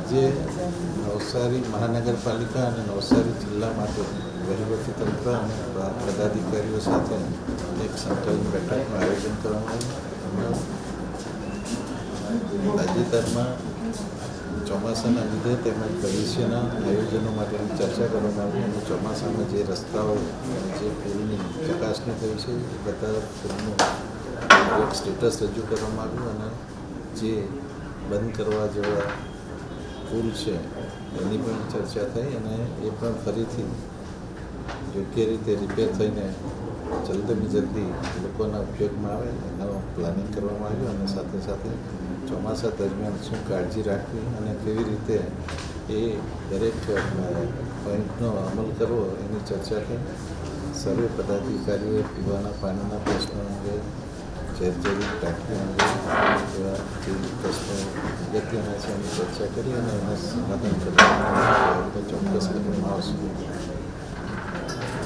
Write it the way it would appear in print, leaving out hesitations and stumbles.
આજે નવસારી મહાનગરપાલિકા અને નવસારી જિલ્લા માટે વહીવટીતંત્ર અને પદાધિકારીઓ સાથે એક સંકલન બેઠકનું આયોજન કરવામાં આવ્યું. તાજેતરમાં ચોમાસાના લીધે તેમજ ભવિષ્યના આયોજનો માટેની ચર્ચા કરવામાં આવી અને ચોમાસામાં જે રસ્તાઓ જે પુલની ચકાસણી થઈ છે એ બધા પુલનું એક સ્ટેટસ રજૂ કરવામાં આવ્યું અને જે બંધ કરવા જેવા પુલ છે એની પણ ચર્ચા થઈ અને એ પણ ફરીથી યોગ્ય રીતે રિપેર થઈને જલ્દીમાં જલ્દી લોકોના ઉપયોગમાં આવે એનું પ્લાનિંગ કરવામાં આવ્યું અને સાથે સાથે ચોમાસા દરમિયાન શું કાળજી રાખવી અને કેવી રીતે એ દરેક પોઈન્ટનો અમલ કરવો એની ચર્ચા થઈ. સર્વે પદાધિકારીઓએ પીવાના પાણીના પ્રશ્નો અંગે જર્જરિત ટાંકી અંગે એવા જે પ્રશ્નો અગત્યના છે એની ચર્ચા કરી અને એના સમાધાન કરવામાં ચોક્કસ કરવામાં આવશે.